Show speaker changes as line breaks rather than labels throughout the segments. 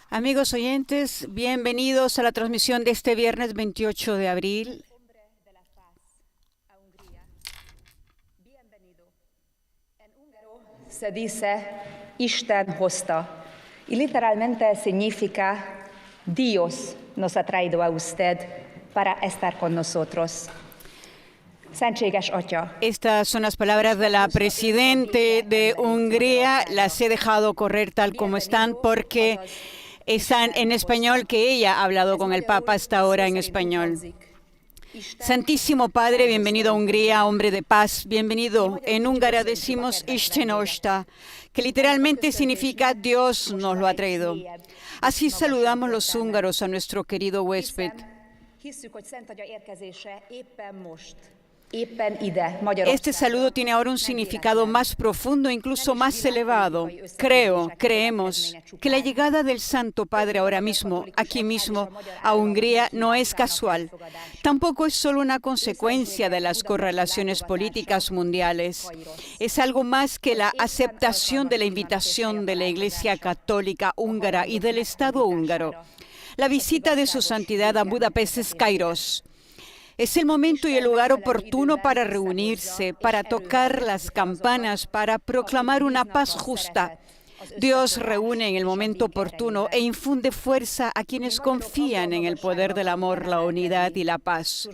Amigos oyentes, bienvenidos a la transmisión de este viernes 28 de abril.
Se dice Isten hozta, y literalmente significa Dios nos ha traído a usted para estar con nosotros. Szentséges Atya.
Estas son las palabras de la presidente de Hungría. Las he dejado correr tal como están porque están en español, que ella ha hablado con el Papa hasta ahora en español. Santísimo Padre, bienvenido a Hungría, hombre de paz, bienvenido. En húngaro decimos Isten hozta, que literalmente significa Dios nos lo ha traído. Así saludamos los húngaros a nuestro querido huésped. Este saludo tiene ahora un significado más profundo, incluso más elevado. Creemos que la llegada del Santo Padre ahora mismo, aquí mismo, a Hungría, no es casual. Tampoco es solo una consecuencia de las correlaciones políticas mundiales. Es algo más que la aceptación de la invitación de la Iglesia Católica húngara y del Estado húngaro. La visita de su santidad a Budapest es Kairos. Es el momento y el lugar oportuno para reunirse, para tocar las campanas, para proclamar una paz justa. Dios reúne en el momento oportuno e infunde fuerza a quienes confían en el poder del amor, la unidad y la paz.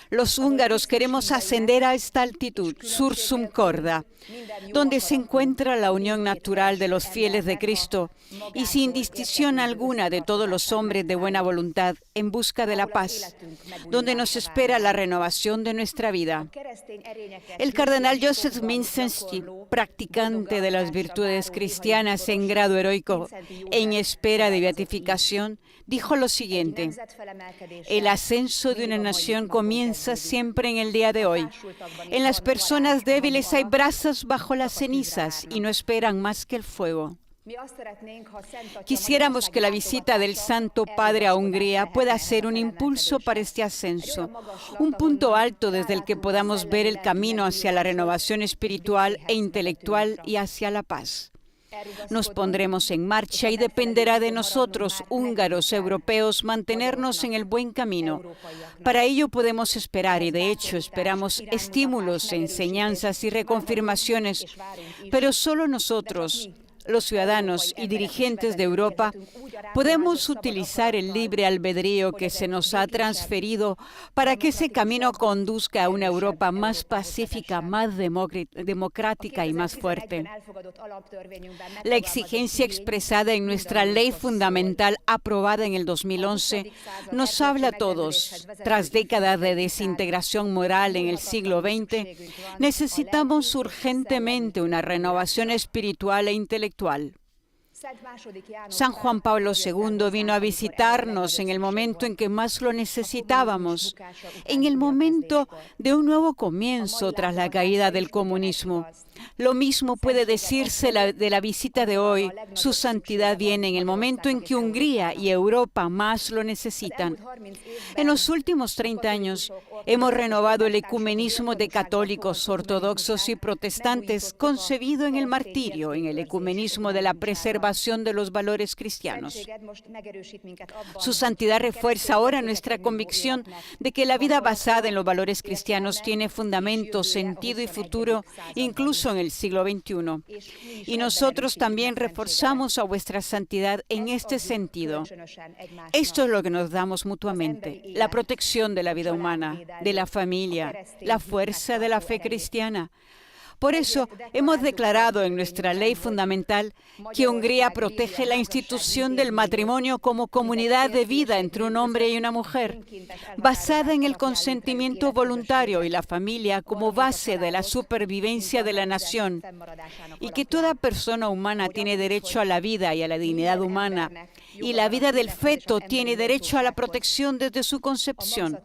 Los húngaros queremos ascender a esta altitud, Sursum Corda, donde se encuentra la unión natural de los fieles de Cristo y sin distinción alguna de todos los hombres de buena voluntad en busca de la paz, donde nos espera la renovación de nuestra vida. El cardenal Joseph Minszewski, practicante de las virtudes cristianas en grado heroico, en espera de beatificación, dijo lo siguiente: el ascenso de una nación comienza siempre en el día de hoy. En las personas débiles hay brasas bajo las cenizas y no esperan más que el fuego. Quisiéramos que la visita del Santo Padre a Hungría pueda ser un impulso para este ascenso, un punto alto desde el que podamos ver el camino hacia la renovación espiritual e intelectual y hacia la paz. Nos pondremos en marcha y dependerá de nosotros, húngaros, europeos, mantenernos en el buen camino. Para ello podemos esperar, y de hecho esperamos, estímulos, enseñanzas y reconfirmaciones, pero solo nosotros, los ciudadanos y dirigentes de Europa, podemos utilizar el libre albedrío que se nos ha transferido para que ese camino conduzca a una Europa más pacífica, más democrática y más fuerte. La exigencia expresada en nuestra ley fundamental aprobada en el 2011 nos habla a todos. Tras décadas de desintegración moral en el siglo XX, necesitamos urgentemente una renovación espiritual e intelectual. San Juan Pablo II vino a visitarnos en el momento en que más lo necesitábamos, en el momento de un nuevo comienzo tras la caída del comunismo. Lo mismo puede decirse de la visita de hoy. Su santidad viene en el momento en que Hungría y Europa más lo necesitan. En los últimos 30 años hemos renovado el ecumenismo de católicos, ortodoxos y protestantes, concebido en el martirio, en el ecumenismo de la preservación de los valores cristianos. Su santidad refuerza ahora nuestra convicción de que la vida basada en los valores cristianos tiene fundamento, sentido y futuro, incluso en el siglo XXI. Y nosotros también reforzamos a vuestra santidad en este sentido. Esto es lo que nos damos mutuamente: la protección de la vida humana, de la familia, la fuerza de la fe cristiana. Por eso hemos declarado en nuestra ley fundamental que Hungría protege la institución del matrimonio como comunidad de vida entre un hombre y una mujer, basada en el consentimiento voluntario, y la familia como base de la supervivencia de la nación, y que toda persona humana tiene derecho a la vida y a la dignidad humana, y la vida del feto tiene derecho a la protección desde su concepción.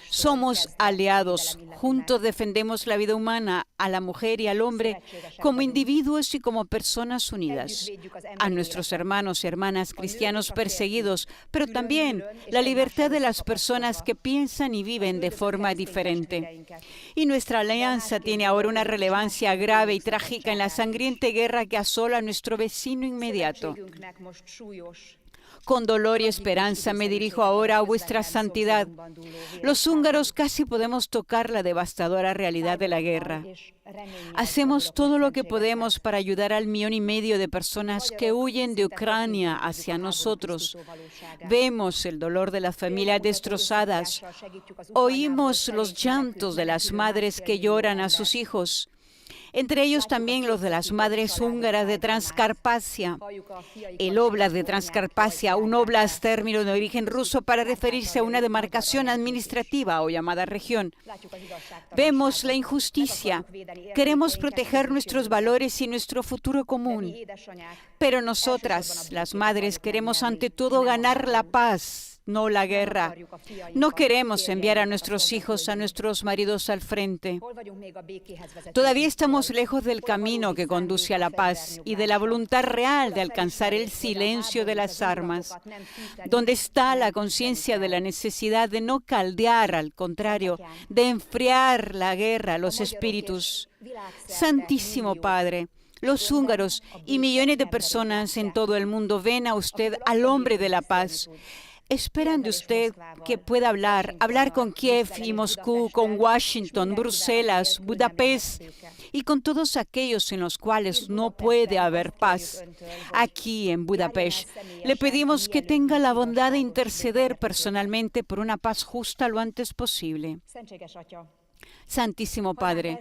Somos aliados, juntos defendemos la vida humana cristiana a la mujer y al hombre como individuos y como personas unidas, a nuestros hermanos y hermanas cristianos perseguidos, pero también la libertad de las personas que piensan y viven de forma diferente. Y nuestra alianza tiene ahora una relevancia grave y trágica en la sangrienta guerra que asola a nuestro vecino inmediato. Con dolor y esperanza me dirijo ahora a vuestra santidad. Los húngaros casi podemos tocar la devastadora realidad de la guerra. Hacemos todo lo que podemos para ayudar al 1,5 millones de personas que huyen de Ucrania hacia nosotros. Vemos el dolor de las familias destrozadas. Oímos los llantos de las madres que lloran a sus hijos. Entre ellos también los de las madres húngaras de Transcarpacia. El Oblast de Transcarpacia, un oblast término de origen ruso para referirse a una demarcación administrativa o llamada región. Vemos la injusticia. Queremos proteger nuestros valores y nuestro futuro común. Pero nosotras, las madres, queremos ante todo ganar la paz, no la guerra. No queremos enviar a nuestros hijos, a nuestros maridos al frente. Todavía estamos lejos del camino que conduce a la paz y de la voluntad real de alcanzar el silencio de las armas. ¿Dónde está la conciencia de la necesidad de no caldear, al contrario, de enfriar la guerra, los espíritus? Santísimo Padre, los húngaros y millones de personas en todo el mundo ven a usted al hombre de la paz. Esperan de usted que pueda hablar con Kiev y Moscú, con Washington, Bruselas, Budapest y con todos aquellos en los cuales no puede haber paz. Aquí en Budapest le pedimos que tenga la bondad de interceder personalmente por una paz justa lo antes posible. Santísimo Padre,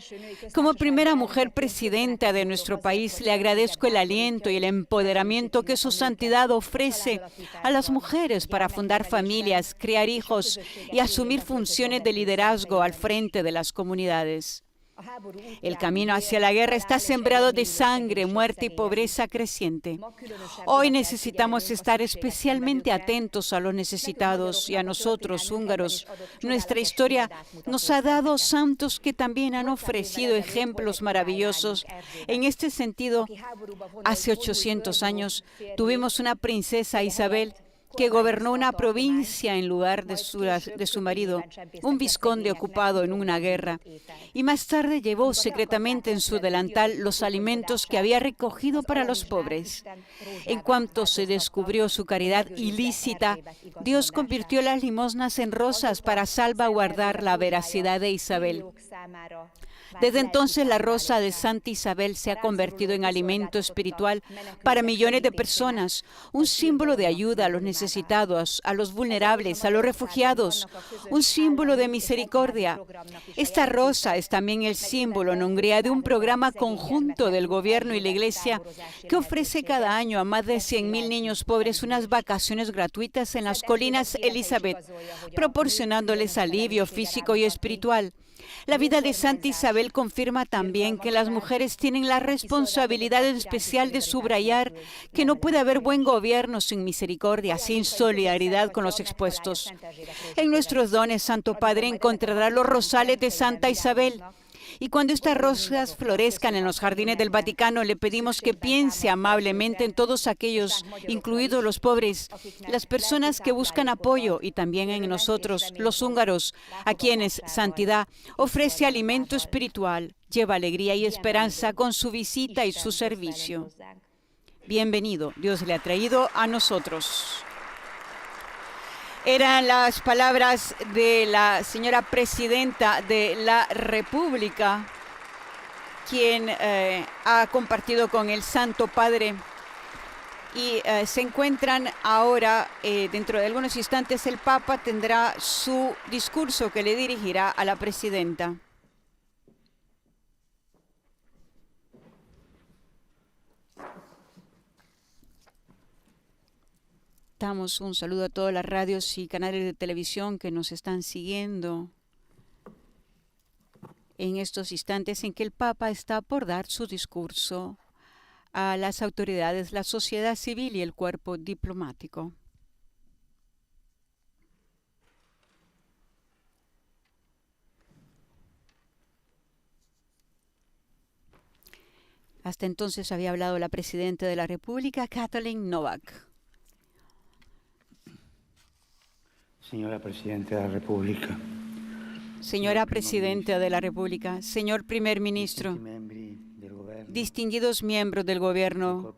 como primera mujer presidenta de nuestro país, le agradezco el aliento y el empoderamiento que su santidad ofrece a las mujeres para fundar familias, criar hijos y asumir funciones de liderazgo al frente de las comunidades. El camino hacia la guerra está sembrado de sangre, muerte y pobreza creciente. Hoy necesitamos estar especialmente atentos a los necesitados y a nosotros, húngaros. Nuestra historia nos ha dado santos que también han ofrecido ejemplos maravillosos. En este sentido, hace 800 años tuvimos una princesa, Isabel, que gobernó una provincia en lugar de su marido, un vizconde ocupado en una guerra, y más tarde llevó secretamente en su delantal los alimentos que había recogido para los pobres. En cuanto se descubrió su caridad ilícita, Dios convirtió las limosnas en rosas para salvaguardar la veracidad de Isabel. Desde entonces la rosa de Santa Isabel se ha convertido en alimento espiritual para millones de personas, un símbolo de ayuda a los necesitados, a los vulnerables, a los refugiados, un símbolo de misericordia. Esta rosa es también el símbolo en Hungría de un programa conjunto del gobierno y la Iglesia que ofrece cada año a más de 100,000 niños pobres unas vacaciones gratuitas en las colinas Elizabeth, proporcionándoles alivio físico y espiritual. La vida de Santa Isabel confirma también que las mujeres tienen la responsabilidad especial de subrayar que no puede haber buen gobierno sin misericordia, sin solidaridad con los expuestos. En nuestros dones, Santo Padre, encontrará los rosales de Santa Isabel. Y cuando estas rosas florezcan en los jardines del Vaticano, le pedimos que piense amablemente en todos aquellos, incluidos los pobres, las personas que buscan apoyo, y también en nosotros, los húngaros, a quienes santidad ofrece alimento espiritual, lleva alegría y esperanza con su visita y su servicio. Bienvenido, Dios le ha traído a nosotros. Eran las palabras de la señora presidenta de la República, quien ha compartido con el Santo Padre. Y se encuentran ahora, dentro de algunos instantes, el Papa tendrá su discurso que le dirigirá a la presidenta. Damos un saludo a todas las radios y canales de televisión que nos están siguiendo en estos instantes en que el Papa está por dar su discurso a las autoridades, la sociedad civil y el cuerpo diplomático. Hasta entonces había hablado la Presidenta de la República, Katalin Novak.
Señora Presidenta de la República.
Señora Presidenta de la República, señor Primer Ministro, distinguidos miembros del Gobierno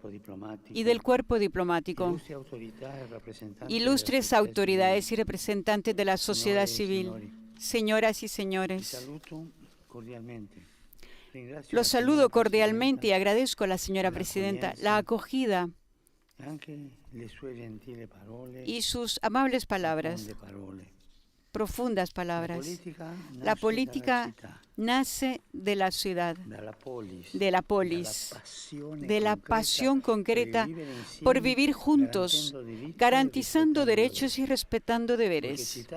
y del cuerpo diplomático, ilustres autoridades y representantes de la sociedad civil, señoras y señores, los saludo cordialmente y agradezco a la señora Presidenta la acogida y sus amables palabras, profundas palabras. La política nace de la ciudad, de la polis, de la pasión concreta por vivir juntos, garantizando derechos y respetando deberes.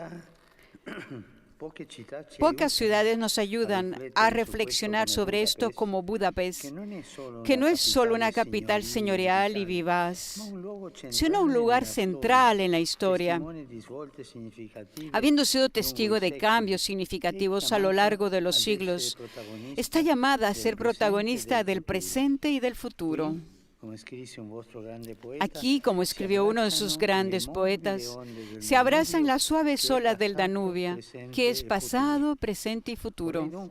Pocas ciudades nos ayudan a reflexionar sobre esto como Budapest, que no es solo una capital señorial y vivaz, sino un lugar central en la historia, habiendo sido testigo de cambios significativos a lo largo de los siglos. Está llamada a ser protagonista del presente y del futuro. Aquí, como escribió uno de sus grandes poetas, se abrazan las suaves olas del Danubio, que es pasado, presente y futuro.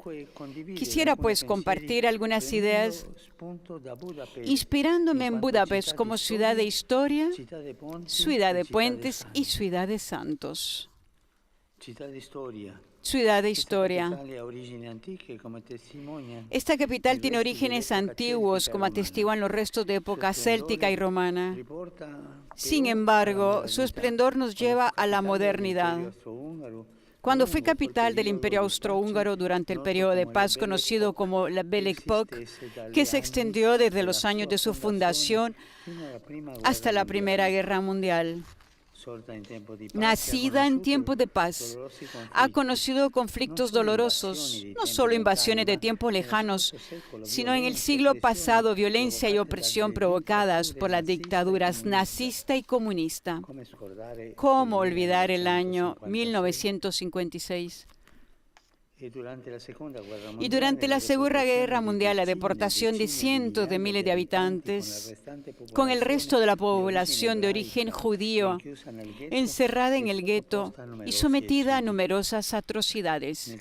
Quisiera pues compartir algunas ideas inspirándome en Budapest como ciudad de historia, ciudad de puentes y ciudad de santos. Ciudad de historia. Esta capital tiene orígenes antiguos, como atestiguan los restos de época céltica y romana. Sin embargo, su esplendor nos lleva a la modernidad. Cuando fue capital del Imperio Austrohúngaro durante el periodo de paz conocido como la Belle Époque, que se extendió desde los años de su fundación hasta la Primera Guerra Mundial. Nacida en tiempos de paz, ha conocido conflictos dolorosos, no solo invasiones de tiempos lejanos, sino en el siglo pasado violencia y opresión provocadas por las dictaduras nazista y comunista. ¿Cómo olvidar el año 1956? Y durante la Segunda Guerra Mundial, la deportación de cientos de miles de habitantes, con el resto de la población de origen judío, encerrada en el gueto y sometida a numerosas atrocidades.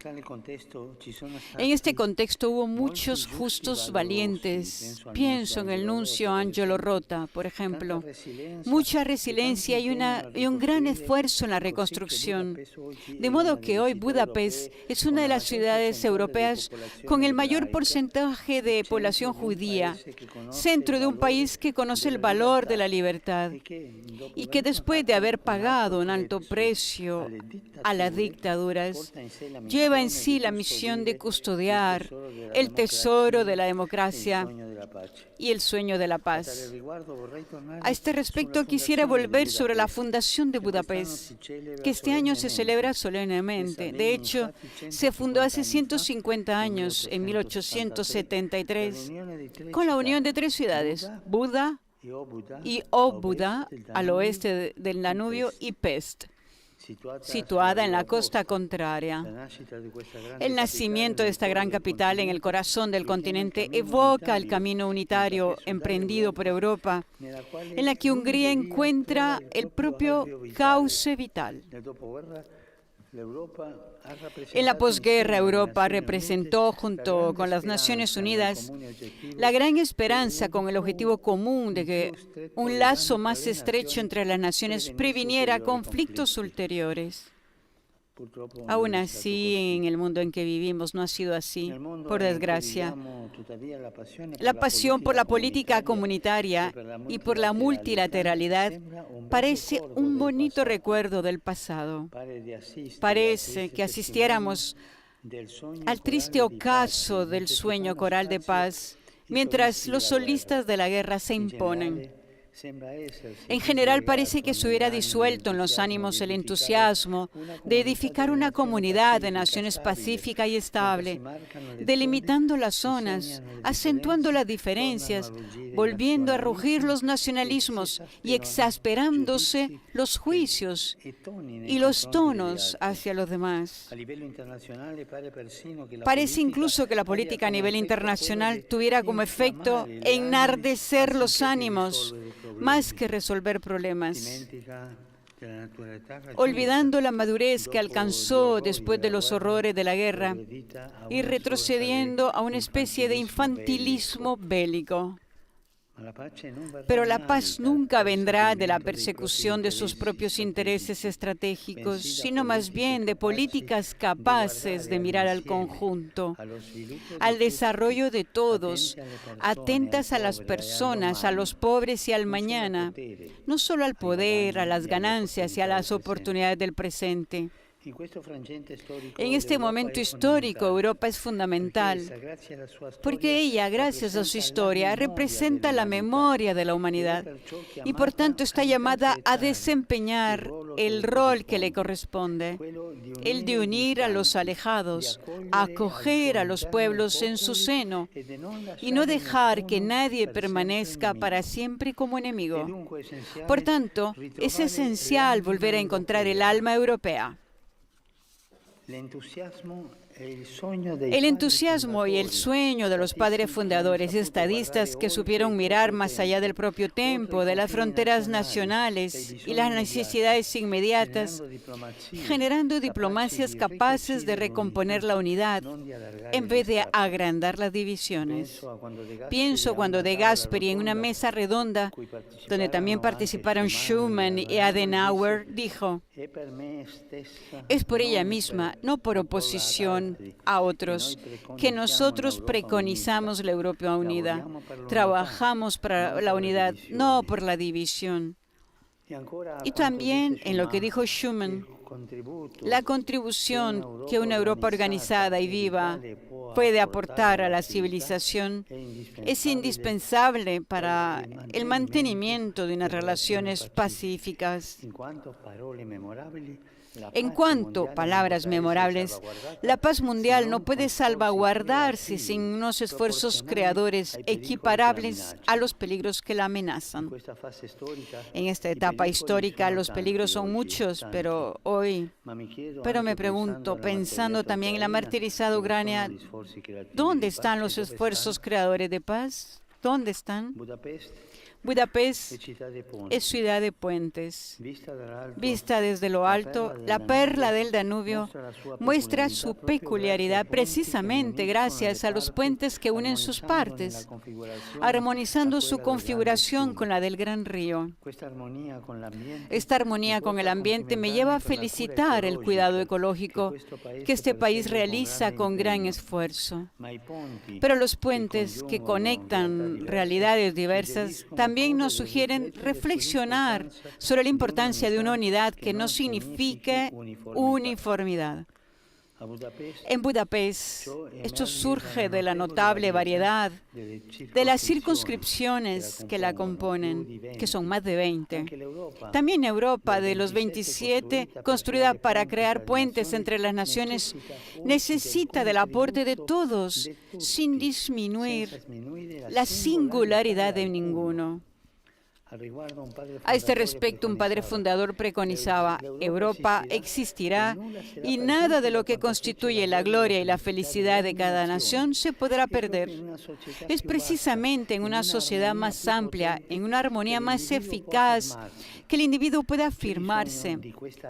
En este contexto hubo muchos justos valientes. Pienso en el nuncio Angelo Rota, por ejemplo. Mucha resiliencia y un gran esfuerzo en la reconstrucción. De modo que hoy Budapest es una de las ciudades europeas con el mayor porcentaje de población judía, centro de un país que conoce el valor de la libertad y que después de haber pagado un alto precio a las dictaduras, lleva en sí la misión de custodiar el tesoro de la democracia y el sueño de la paz. A este respecto, quisiera volver sobre la fundación de Budapest, que este año se celebra solemnemente. De hecho, se fundó hace 150 años, en 1873, con la unión de tres ciudades, Buda y Óbuda, al oeste del Danubio, y Pest, situada en la costa contraria. El nacimiento de esta gran capital en el corazón del continente evoca el camino unitario emprendido por Europa, en la que Hungría encuentra el propio cauce vital. En la posguerra, Europa representó, junto con las Naciones Unidas, la gran esperanza con el objetivo común de que un lazo más estrecho entre las naciones previniera conflictos ulteriores. Aún así, en el mundo en que vivimos no ha sido así, por desgracia. La pasión por la política comunitaria y por la multilateralidad parece un bonito recuerdo del pasado. Parece que asistiéramos al triste ocaso del sueño coral de paz, mientras los solistas de la guerra se imponen. En general parece que se hubiera disuelto en los ánimos el entusiasmo de edificar una comunidad de naciones pacífica y estable, delimitando las zonas, acentuando las diferencias, volviendo a rugir los nacionalismos y exasperándose los juicios y los tonos hacia los demás. Parece incluso que la política a nivel internacional tuviera como efecto enardecer los ánimos más que resolver problemas, olvidando la madurez que alcanzó después de los horrores de la guerra y retrocediendo a una especie de infantilismo bélico. Pero la paz nunca vendrá de la persecución de sus propios intereses estratégicos, sino más bien de políticas capaces de mirar al conjunto, al desarrollo de todos, atentas a las personas, a los pobres y al mañana, no solo al poder, a las ganancias y a las oportunidades del presente. En este momento histórico, Europa es fundamental, porque ella, gracias a su historia, representa la memoria de la humanidad y por tanto está llamada a desempeñar el rol que le corresponde, el de unir a los alejados, acoger a los pueblos en su seno y no dejar que nadie permanezca para siempre como enemigo. Por tanto, es esencial volver a encontrar el alma europea. El entusiasmo y el sueño de los padres fundadores estadistas que supieron mirar más allá del propio tiempo, de las fronteras nacionales y las necesidades inmediatas, generando diplomacias capaces de recomponer la unidad en vez de agrandar las divisiones. Pienso cuando De Gasperi, en una mesa redonda, donde también participaron Schuman y Adenauer, dijo: es por ella misma, no por oposición a otros, que nosotros preconizamos la Europa unida. Trabajamos para la unidad, no por la división. Y también en lo que dijo Schuman, la contribución que una Europa organizada y viva puede aportar a la civilización es indispensable para el mantenimiento de unas relaciones pacíficas. En cuanto a palabras memorables, la paz mundial no puede salvaguardarse sin unos esfuerzos creadores equiparables a los peligros que la amenazan. En esta etapa histórica los peligros son muchos, pero me pregunto, pensando también en la martirizada Ucrania, ¿dónde están los esfuerzos creadores de paz? ¿Dónde están? Budapest es ciudad de puentes. Vista desde lo alto, la perla del Danubio muestra su peculiaridad precisamente gracias a los puentes que unen sus partes, armonizando su configuración con la del gran río. Esta armonía con el ambiente me lleva a felicitar el cuidado ecológico que este país realiza con gran esfuerzo. Pero los puentes que conectan realidades diversas también nos sugieren reflexionar sobre la importancia de una unidad que no signifique uniformidad. En Budapest, esto surge de la notable variedad de las circunscripciones que la componen, que son más de 20. También Europa, de los 27, construida para crear puentes entre las naciones, necesita del aporte de todos, sin disminuir la singularidad de ninguno. A este respecto, un padre fundador preconizaba: Europa existirá y nada de lo que constituye la gloria y la felicidad de cada nación se podrá perder. Es precisamente en una sociedad más amplia, en una armonía más eficaz, que el individuo pueda afirmarse.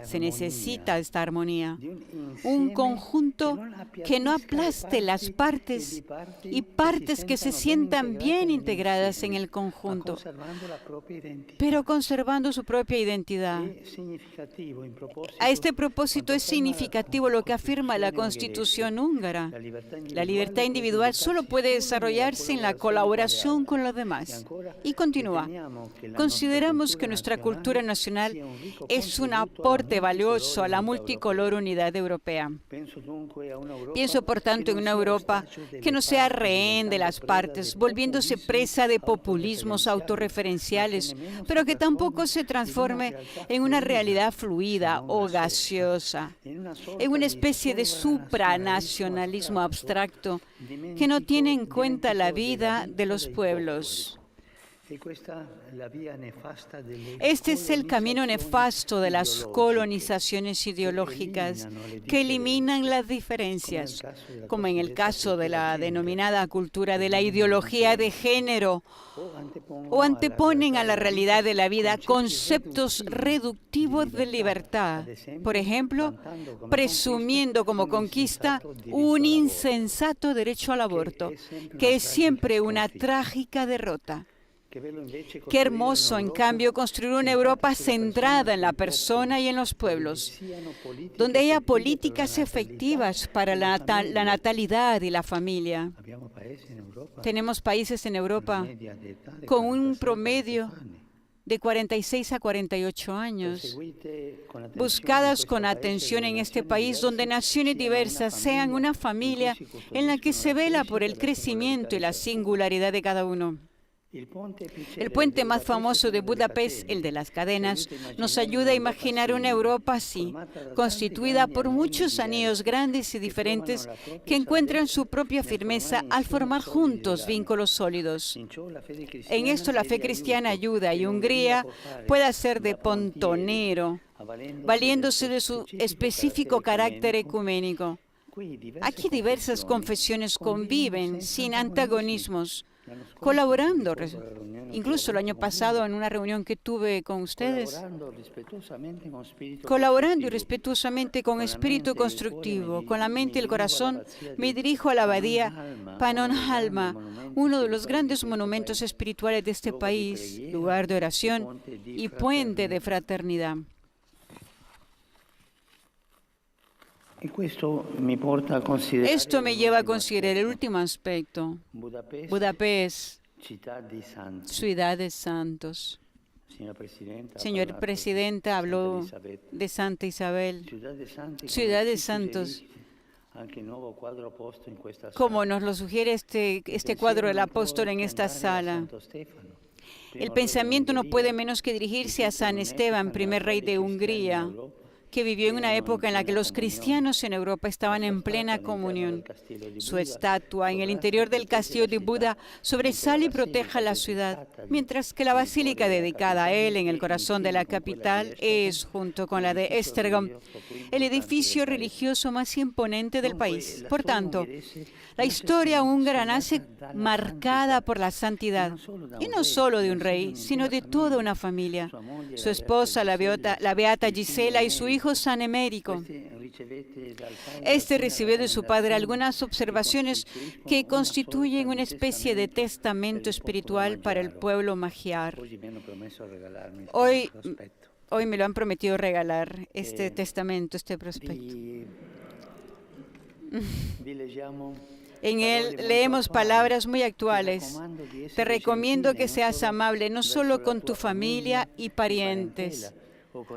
Se necesita esta armonía, un conjunto que no aplaste las partes y partes que se sientan bien integradas en el conjunto, pero conservando su propia identidad. A este propósito es significativo lo que afirma la Constitución húngara. La libertad individual solo puede desarrollarse en la colaboración con los demás. Y continúa: consideramos que nuestra cultura nacional es un aporte valioso a la multicolor unidad europea. Pienso, por tanto, en una Europa que no sea rehén de las partes, volviéndose presa de populismos autorreferenciales naciones, pero que tampoco se transforme en una realidad fluida o gaseosa, en una especie de supranacionalismo abstracto que no tiene en cuenta la vida de los pueblos. Este es el camino nefasto de las colonizaciones ideológicas que eliminan las diferencias, como en el caso de la denominada cultura de la ideología de género, o anteponen a la realidad de la vida conceptos reductivos de libertad, por ejemplo, presumiendo como conquista un insensato derecho al aborto, que es siempre una trágica derrota. Qué hermoso, en cambio, construir una Europa centrada en la persona y en los pueblos, donde haya políticas efectivas para la natalidad y la familia. Tenemos países en Europa con un promedio de 46 a 48 años, buscadas con atención en este país, donde naciones diversas sean una familia en la que se vela por el crecimiento y la singularidad de cada uno. El puente más famoso de Budapest, el de las cadenas, nos ayuda a imaginar una Europa así, constituida por muchos anillos grandes y diferentes que encuentran su propia firmeza al formar juntos vínculos sólidos. En esto la fe cristiana ayuda y Hungría puede hacer de pontonero, valiéndose de su específico carácter ecuménico. Aquí diversas confesiones conviven sin antagonismos, colaborando, incluso el año pasado en una reunión que tuve con ustedes, colaborando y respetuosamente con espíritu constructivo, con la mente y el corazón, me dirijo a la abadía Pannonhalma, uno de los grandes monumentos espirituales de este país, lugar de oración y puente de fraternidad. Esto me lleva a considerar el último aspecto. Budapest, ciudad de santos. Señor Presidente, habló de Santa Isabel, ciudad de santos. Como nos lo sugiere este cuadro del apóstol en esta sala. El pensamiento no puede menos que dirigirse a San Esteban, primer rey de Hungría, que vivió en una época en la que los cristianos en Europa estaban en plena comunión. Su estatua en el interior del castillo de Buda sobresale y protege a la ciudad, mientras que la basílica dedicada a él en el corazón de la capital es, junto con la de Esztergom, el edificio religioso más imponente del país. Por tanto, la historia húngara nace marcada por la santidad, y no solo de un rey, sino de toda una familia. Su esposa, la beata Gisela, y su hijo San Emérico. Este recibió de su padre algunas observaciones que constituyen una especie de testamento espiritual para el pueblo magyar. Hoy me lo han prometido regalar, este testamento, este prospecto. En él leemos palabras muy actuales. Te recomiendo que seas amable no solo con tu familia y parientes,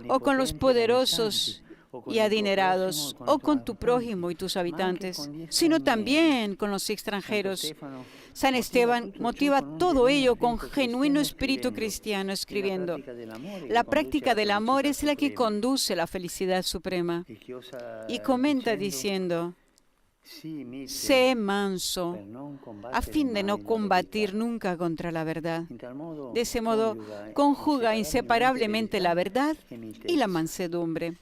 o con los poderosos y adinerados, o con tu prójimo y tus habitantes, sino también con los extranjeros. San Esteban motiva todo ello con genuino espíritu cristiano, escribiendo: la práctica del amor es la que conduce a la felicidad suprema. Y comenta diciendo: sé manso, a fin de no combatir nunca contra la verdad. De ese modo, conjuga inseparablemente la verdad y la mansedumbre.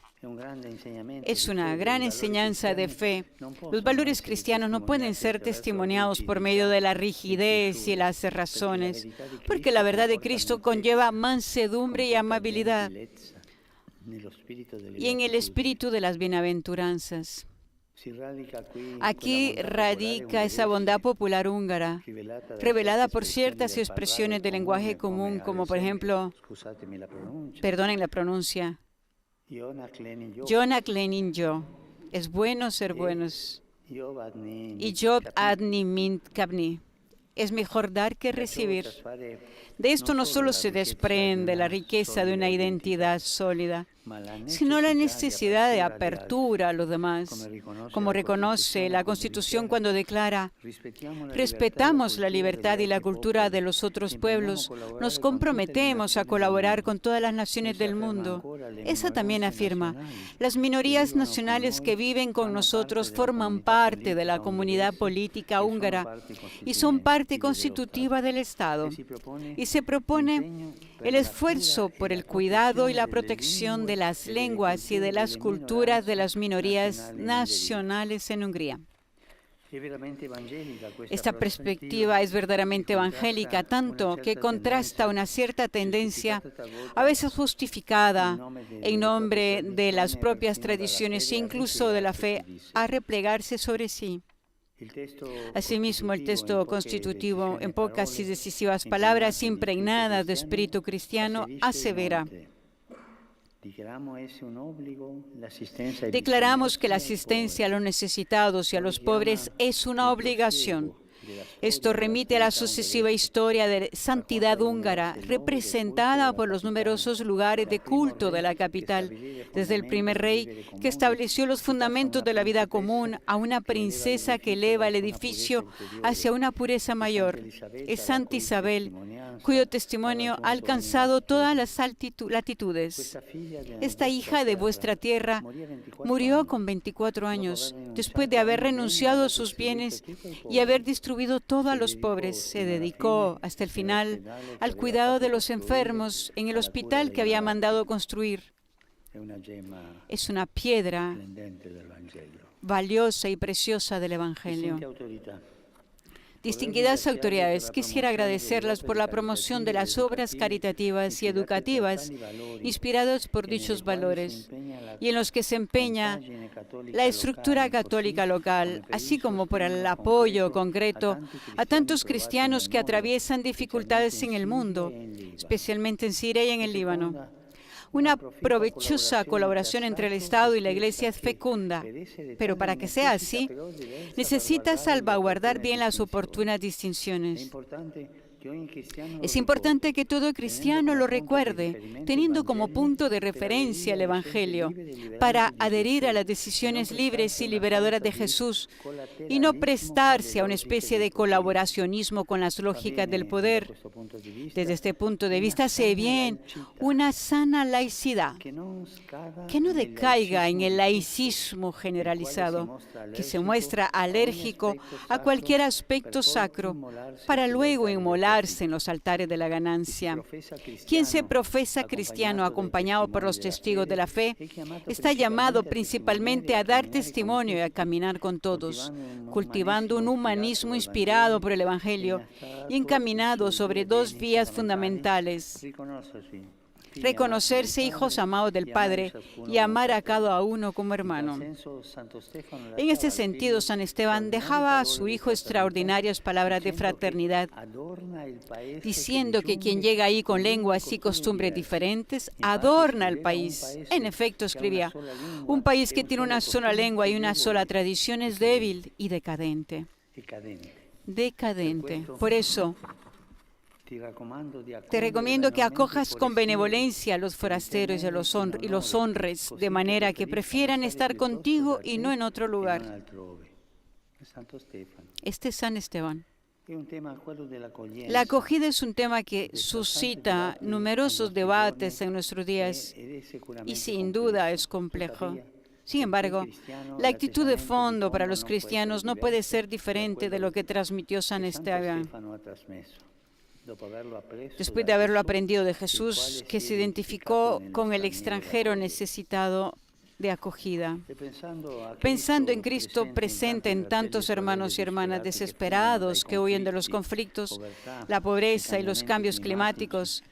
Es una gran enseñanza de fe. Los valores cristianos no pueden ser testimoniados por medio de la rigidez y las cerrazones, porque la verdad de Cristo conlleva mansedumbre y amabilidad, y en el espíritu de las bienaventuranzas. Aquí radica esa bondad popular húngara, revelada por ciertas expresiones del lenguaje común, como por ejemplo, perdonen la pronuncia, Jonak Lenin yo, es bueno ser buenos, y Job adni mint kabni, es mejor dar que recibir. De esto no solo se desprende la riqueza de una identidad sólida, sino la necesidad de apertura a los demás, como reconoce la Constitución cuando declara: respetamos la libertad y la cultura de los otros pueblos, nos comprometemos a colaborar con todas las naciones del mundo. Esa también afirma: las minorías nacionales que viven con nosotros forman parte de la comunidad política húngara y son parte constitutiva del Estado. Y se propone el esfuerzo por el cuidado y la protección de las lenguas y de las culturas de las minorías nacionales en Hungría. Esta perspectiva es verdaderamente evangélica, tanto que contrasta una cierta tendencia, a veces justificada en nombre de las propias tradiciones e incluso de la fe, a replegarse sobre sí. Asimismo, el texto constitutivo, en pocas y decisivas palabras impregnadas de espíritu cristiano, asevera: declaramos que la asistencia a los necesitados y a los pobres es una obligación. Esto remite a la sucesiva historia de santidad húngara, representada por los numerosos lugares de culto de la capital, desde el primer rey que estableció los fundamentos de la vida común a una princesa que eleva el edificio hacia una pureza mayor. Es Santa Isabel, cuyo testimonio ha alcanzado todas las latitudes. Esta hija de vuestra tierra murió con 24 años, después de haber renunciado a sus bienes y haber distribuido todo a los pobres. Se dedicó hasta el final al cuidado de los enfermos en el hospital que había mandado construir. Es una piedra valiosa y preciosa del Evangelio. Distinguidas autoridades, quisiera agradecerlas por la promoción de las obras caritativas y educativas inspiradas por dichos valores y en los que se empeña la estructura católica local, así como por el apoyo concreto a tantos cristianos que atraviesan dificultades en el mundo, especialmente en Siria y en el Líbano. Una provechosa colaboración entre el Estado y la Iglesia es fecunda, pero para que sea así, necesita salvaguardar bien las oportunas distinciones. Es importante que todo cristiano lo recuerde, teniendo como punto de referencia el Evangelio, para adherir a las decisiones libres y liberadoras de Jesús y no prestarse a una especie de colaboracionismo con las lógicas del poder. Desde este punto de vista se ve bien una sana laicidad, que no decaiga en el laicismo generalizado, que se muestra alérgico a cualquier aspecto sacro, para luego inmolar en los altares de la ganancia. Quien se profesa cristiano acompañado por los testigos de la fe está llamado principalmente a dar testimonio y a caminar con todos, cultivando un humanismo inspirado por el Evangelio y encaminado sobre dos vías fundamentales: reconocerse hijos amados del Padre y amar a cada uno como hermano. En este sentido, San Esteban dejaba a su hijo extraordinarias palabras de fraternidad, diciendo que quien llega ahí con lenguas y costumbres diferentes adorna al país. En efecto, escribía, un país que tiene una sola lengua y una sola tradición es débil y decadente. Decadente. Por eso, te recomiendo que acojas con benevolencia a los forasteros y los honres, de manera que prefieran estar contigo y no en otro lugar. Este es San Esteban. La acogida es un tema que suscita numerosos debates en nuestros días y sin duda es complejo. Sin embargo, la actitud de fondo para los cristianos no puede ser diferente de lo que transmitió San Esteban. Después de haberlo aprendido de Jesús, que se identificó con el extranjero necesitado de acogida. Pensando en Cristo presente en tantos hermanos y hermanas desesperados que huyen de los conflictos, la pobreza y los cambios climáticos,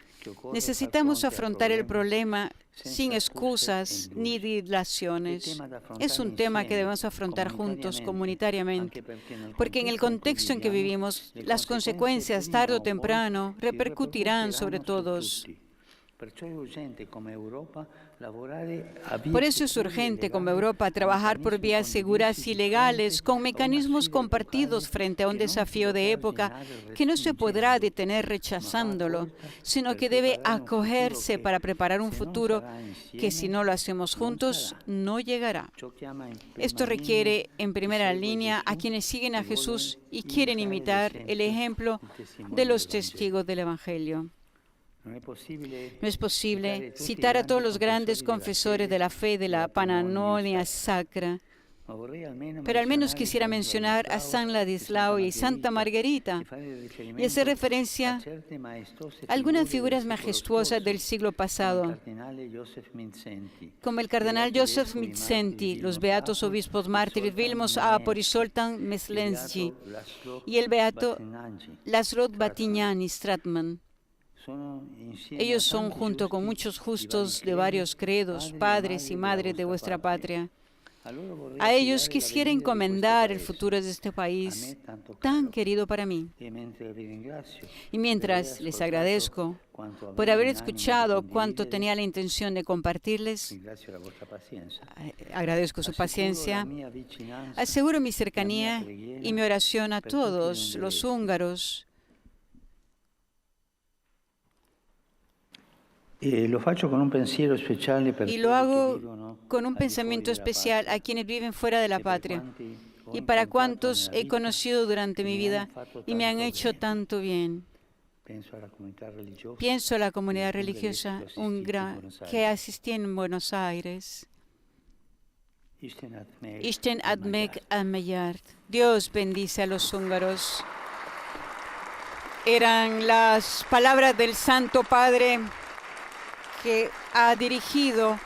necesitamos afrontar el problema sin excusas ni dilaciones. Es un tema que debemos afrontar juntos, comunitariamente, porque en el contexto en que vivimos, las consecuencias, tarde o temprano, repercutirán sobre todos. Por eso es urgente, como Europa, trabajar por vías seguras y legales, con mecanismos compartidos frente a un desafío de época que no se podrá detener rechazándolo, sino que debe acogerse para preparar un futuro que, si no lo hacemos juntos, no llegará. Esto requiere, en primera línea, a quienes siguen a Jesús y quieren imitar el ejemplo de los testigos del Evangelio. No es posible citar a todos los grandes confesores de la fe de la Pannonia Sacra, pero al menos quisiera mencionar a San Ladislao y Santa Margarita y hacer referencia a algunas figuras majestuosas del siglo pasado, como el cardenal Joseph Mindszenty, los beatos obispos mártires Vilmos Apor y Zoltán Meslenski y el beato László Batyány Stratman. Ellos son, junto con muchos justos de varios credos, padres y madres de vuestra patria. A ellos quisiera encomendar el futuro de este país tan querido para mí. Y mientras les agradezco por haber escuchado cuanto tenía la intención de compartirles, agradezco su paciencia, aseguro mi cercanía y mi oración a todos los húngaros. Y lo hago con un pensamiento especial a quienes viven fuera de la patria y para cuantos he conocido durante mi vida y me han hecho tanto bien. Pienso a la comunidad religiosa húngara que asistí en Buenos Aires. Isten ad meg elmegyárt. Dios bendice a los húngaros. Eran las palabras del Santo Padre que ha dirigido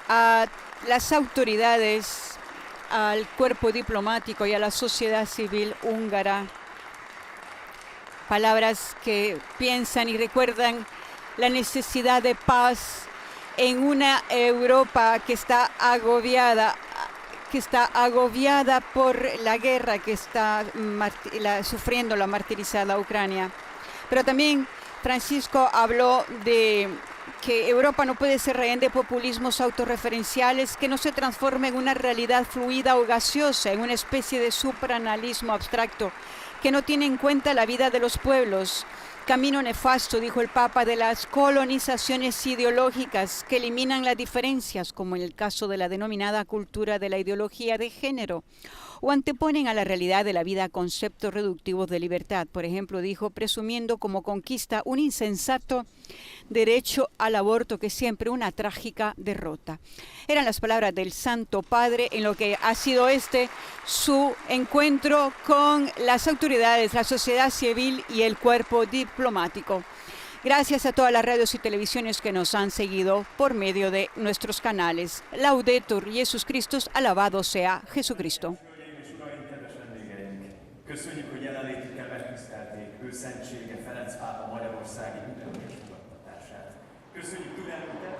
a las autoridades, al cuerpo diplomático y a la sociedad civil húngara. Palabras que piensan y recuerdan la necesidad de paz en una Europa que está agobiada por la guerra que está sufriendo la martirizada Ucrania. Pero también Francisco habló de que Europa no puede ser rehén de populismos autorreferenciales que no se transformen en una realidad fluida o gaseosa, en una especie de supranacionalismo abstracto que no tiene en cuenta la vida de los pueblos. Camino nefasto, dijo el Papa, de las colonizaciones ideológicas que eliminan las diferencias, como en el caso de la denominada cultura de la ideología de género, o anteponen a la realidad de la vida conceptos reductivos de libertad. Por ejemplo, dijo, presumiendo como conquista un insensato derecho al aborto que es siempre una trágica derrota. Eran las palabras del Santo Padre en lo que ha sido su encuentro con las autoridades, la sociedad civil y el cuerpo diplomático. Gracias a todas las radios y televisiones que nos han seguido por medio de nuestros canales. Laudetur Jesus Christus, alabado sea Jesucristo.
Köszönjük, hogy jelenlétükkel megtisztelték ő szentsége Ferenc pápa magyarországi ünnepélyes fogadtatását. Köszönjük türelmüket,